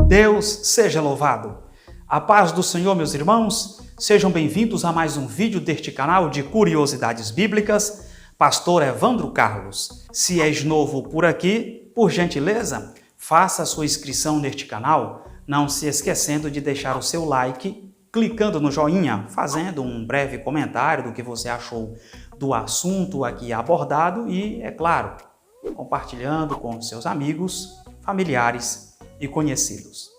Deus seja louvado. A paz do Senhor, meus irmãos, sejam bem-vindos a mais um vídeo deste canal de Curiosidades Bíblicas. Pastor Evandro Carlos. Se és novo por aqui, por gentileza, faça a sua inscrição neste canal, não se esquecendo de deixar o seu like, clicando no joinha, fazendo um breve comentário do que você achou do assunto aqui abordado e, é claro, compartilhando com seus amigos, familiares e conhecidos.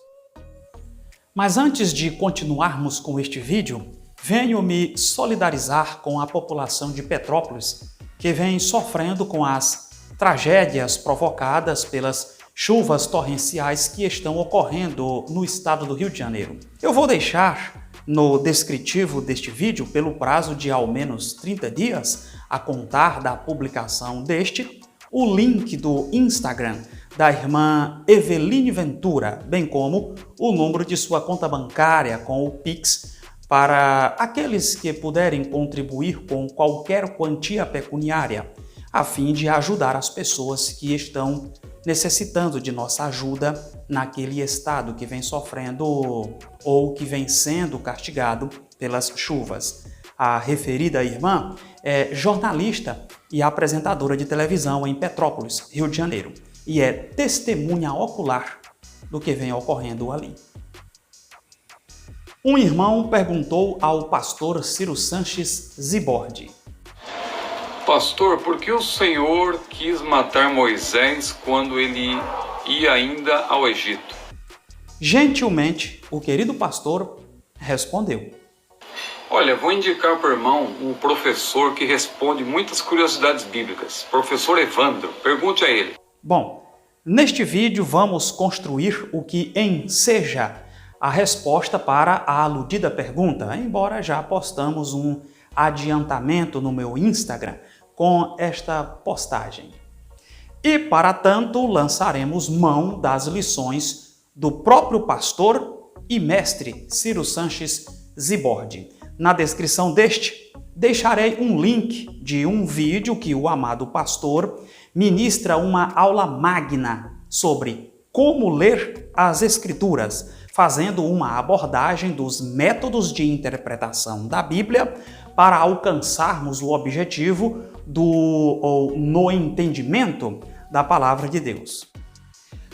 Mas antes de continuarmos com este vídeo, venho me solidarizar com a população de Petrópolis, que vem sofrendo com as tragédias provocadas pelas chuvas torrenciais que estão ocorrendo no estado do Rio de Janeiro. Eu vou deixar no descritivo deste vídeo, pelo prazo de ao menos 30 dias, a contar da publicação deste, o link do Instagram da irmã Eveline Ventura, bem como o número de sua conta bancária com o Pix, para aqueles que puderem contribuir com qualquer quantia pecuniária, a fim de ajudar as pessoas que estão necessitando de nossa ajuda naquele estado que vem sofrendo ou que vem sendo castigado pelas chuvas. A referida irmã é jornalista e apresentadora de televisão em Petrópolis, Rio de Janeiro, e é testemunha ocular do que vem ocorrendo ali. Um irmão perguntou ao pastor Ciro Sanches Zibordi: Pastor, por que o Senhor quis matar Moisés quando ele ia ainda ao Egito? Gentilmente, o querido pastor respondeu: Olha, vou indicar para o irmão um professor que responde muitas curiosidades bíblicas. Professor Evandro, pergunte a ele. Bom, neste vídeo vamos construir o que enseja a resposta para a aludida pergunta, embora já postamos um adiantamento no meu Instagram com esta postagem. E, para tanto, lançaremos mão das lições do próprio pastor e mestre Ciro Sanches Zibordi. Na descrição deste, deixarei um link de um vídeo que o amado pastor ministra uma aula magna sobre como ler as Escrituras, fazendo uma abordagem dos métodos de interpretação da Bíblia para alcançarmos o objetivo no entendimento da Palavra de Deus.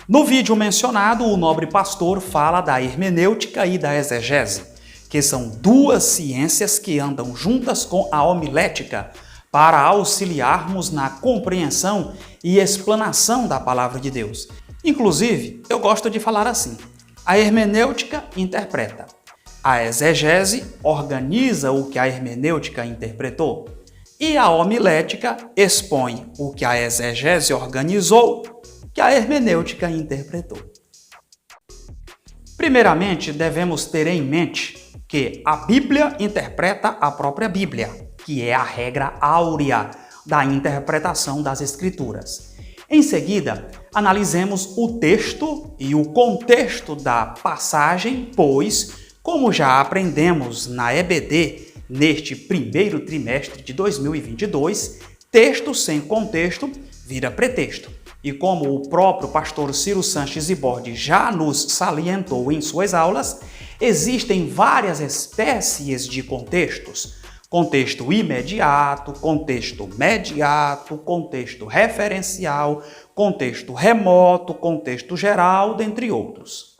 No vídeo mencionado, o nobre pastor fala da hermenêutica e da exegese, que são duas ciências que andam juntas com a homilética para auxiliarmos na compreensão e explanação da Palavra de Deus. Inclusive, eu gosto de falar assim: a hermenêutica interpreta, a exegese organiza o que a hermenêutica interpretou e a homilética expõe o que a exegese organizou, que a hermenêutica interpretou. Primeiramente, devemos ter em mente que a Bíblia interpreta a própria Bíblia, que é a regra áurea da interpretação das Escrituras. Em seguida, analisemos o texto e o contexto da passagem, pois, como já aprendemos na EBD neste primeiro trimestre de 2022, texto sem contexto vira pretexto. E como o próprio pastor Ciro Sanches Zibordi já nos salientou em suas aulas, existem várias espécies de contextos: contexto imediato, contexto mediato, contexto referencial, contexto remoto, contexto geral, dentre outros.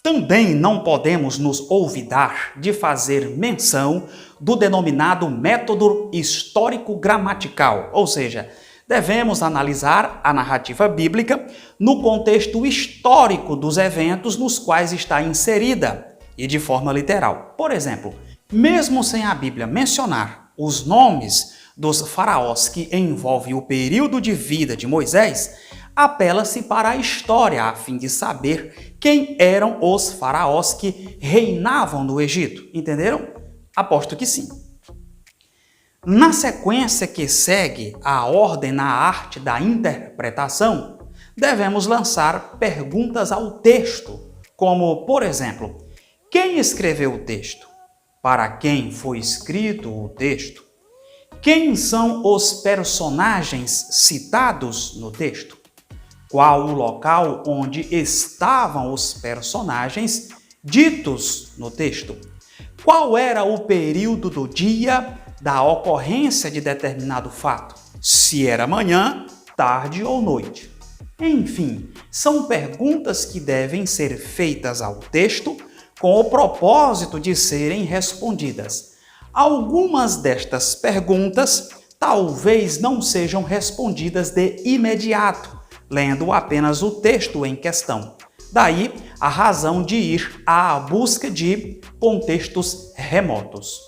Também não podemos nos olvidar de fazer menção do denominado método histórico-gramatical, ou seja, devemos analisar a narrativa bíblica no contexto histórico dos eventos nos quais está inserida e de forma literal. Por exemplo, mesmo sem a Bíblia mencionar os nomes dos faraós que envolvem o período de vida de Moisés, apela-se para a história a fim de saber quem eram os faraós que reinavam no Egito. Entenderam? Aposto que sim. Na sequência que segue a ordem na arte da interpretação, devemos lançar perguntas ao texto, como, por exemplo, quem escreveu o texto? Para quem foi escrito o texto? Quem são os personagens citados no texto? Qual o local onde estavam os personagens ditos no texto? Qual era o período do dia da ocorrência de determinado fato? Se era manhã, tarde ou noite? Enfim, são perguntas que devem ser feitas ao texto com o propósito de serem respondidas. Algumas destas perguntas talvez não sejam respondidas de imediato, lendo apenas o texto em questão. Daí a razão de ir à busca de contextos remotos.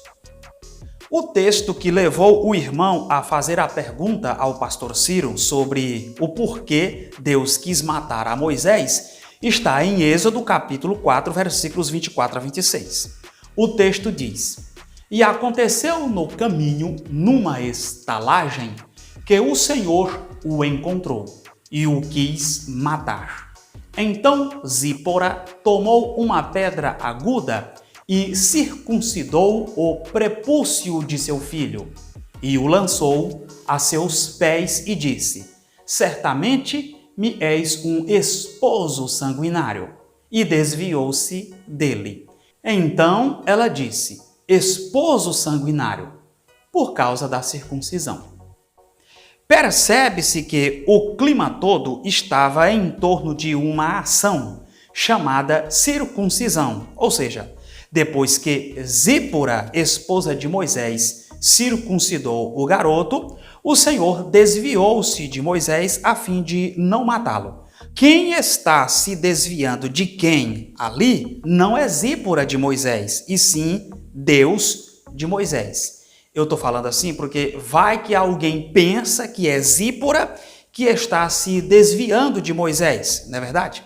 O texto que levou o irmão a fazer a pergunta ao pastor Ciro sobre o porquê Deus quis matar a Moisés está em Êxodo capítulo 4, versículos 24 a 26. O texto diz: "E aconteceu no caminho, numa estalagem, que o Senhor o encontrou e o quis matar. Então Zípora tomou uma pedra aguda e circuncidou o prepúcio de seu filho, e o lançou a seus pés e disse: Certamente me és um esposo sanguinário. E desviou-se dele. Então ela disse: esposo sanguinário, por causa da circuncisão. Percebe-se que o clima todo estava em torno de uma ação chamada circuncisão, ou seja, depois que Zípora, esposa de Moisés, circuncidou o garoto, o Senhor desviou-se de Moisés a fim de não matá-lo. Quem está se desviando de quem ali não é Zípora de Moisés, e sim Deus de Moisés. Eu estou falando assim porque vai que alguém pensa que é Zípora que está se desviando de Moisés, não é verdade?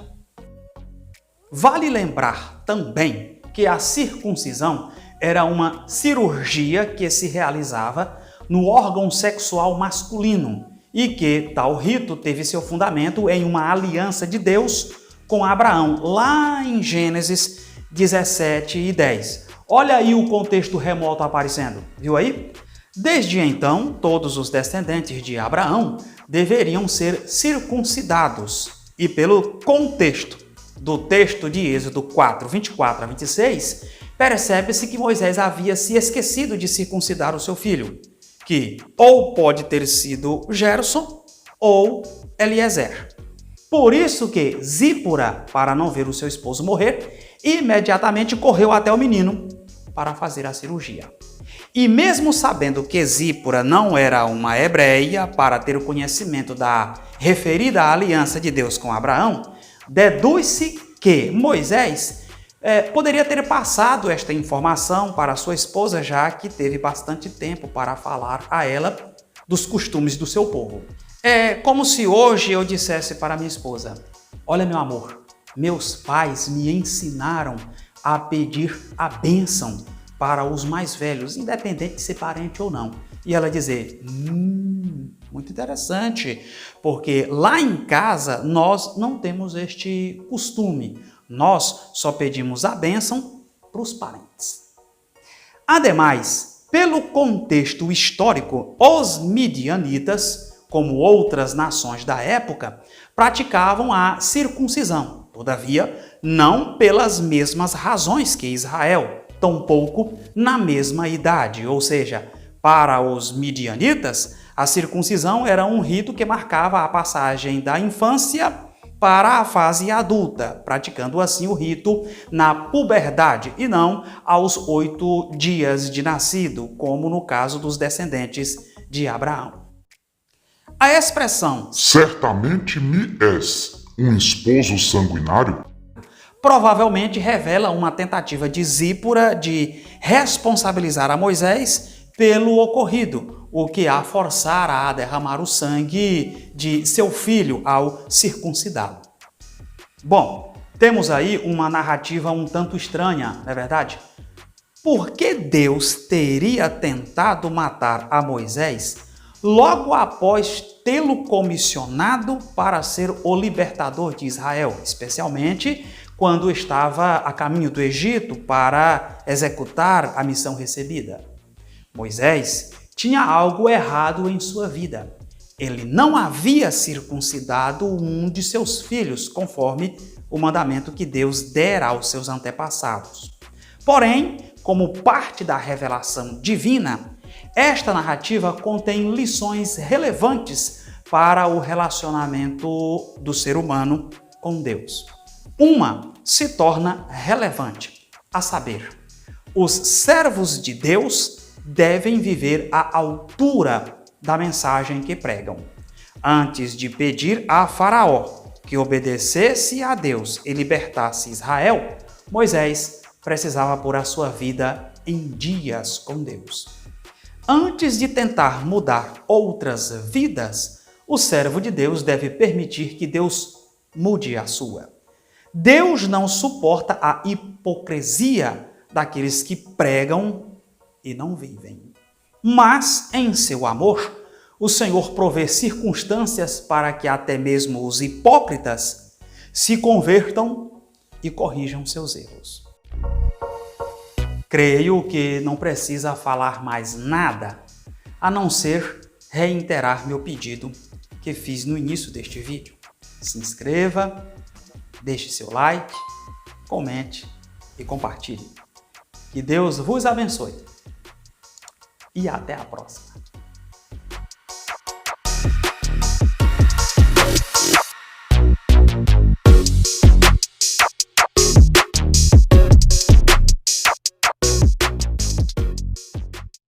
Vale lembrar também que a circuncisão era uma cirurgia que se realizava no órgão sexual masculino e que tal rito teve seu fundamento em uma aliança de Deus com Abraão, lá em Gênesis 17 e 10. Olha aí o contexto remoto aparecendo, viu aí? Desde então, todos os descendentes de Abraão deveriam ser circuncidados. E pelo contexto do texto de Êxodo 4, 24 a 26, percebe-se que Moisés havia se esquecido de circuncidar o seu filho, que ou pode ter sido Gerson ou Eliezer. Por isso que Zípora, para não ver o seu esposo morrer, imediatamente correu até o menino para fazer a cirurgia. E mesmo sabendo que Zípora não era uma hebreia, para ter o conhecimento da referida aliança de Deus com Abraão, deduz-se que Moisés poderia ter passado esta informação para sua esposa, já que teve bastante tempo para falar a ela dos costumes do seu povo. É como se hoje eu dissesse para minha esposa: olha, meu amor, meus pais me ensinaram a pedir a bênção para os mais velhos, independente de ser parente ou não. E ela dizer: muito interessante, porque lá em casa nós não temos este costume. Nós só pedimos a bênção para os parentes. Ademais, pelo contexto histórico, os midianitas, como outras nações da época, praticavam a circuncisão. Todavia, não pelas mesmas razões que Israel, tampouco na mesma idade. Ou seja, para os midianitas, a circuncisão era um rito que marcava a passagem da infância para a fase adulta, praticando assim o rito na puberdade e não aos 8 dias de nascido, como no caso dos descendentes de Abraão. A expressão certamente me és um esposo sanguinário provavelmente revela uma tentativa de Zípora de responsabilizar a Moisés pelo ocorrido, o que a forçara a derramar o sangue de seu filho ao circuncidá-lo. Bom, temos aí uma narrativa um tanto estranha, não é verdade? Por que Deus teria tentado matar a Moisés logo após tê-lo comissionado para ser o libertador de Israel, especialmente quando estava a caminho do Egito para executar a missão recebida? Moisés tinha algo errado em sua vida. Ele não havia circuncidado um de seus filhos, conforme o mandamento que Deus dera aos seus antepassados. Porém, como parte da revelação divina, esta narrativa contém lições relevantes para o relacionamento do ser humano com Deus. Uma se torna relevante, a saber, os servos de Deus devem viver à altura da mensagem que pregam. Antes de pedir a Faraó que obedecesse a Deus e libertasse Israel, Moisés precisava pôr a sua vida em dias com Deus. Antes de tentar mudar outras vidas, o servo de Deus deve permitir que Deus mude a sua. Deus não suporta a hipocrisia daqueles que pregam e não vivem. Mas, em seu amor, o Senhor provê circunstâncias para que até mesmo os hipócritas se convertam e corrijam seus erros. Creio que não precisa falar mais nada, a não ser reiterar meu pedido que fiz no início deste vídeo. Se inscreva, deixe seu like, comente e compartilhe. Que Deus vos abençoe. E até a próxima.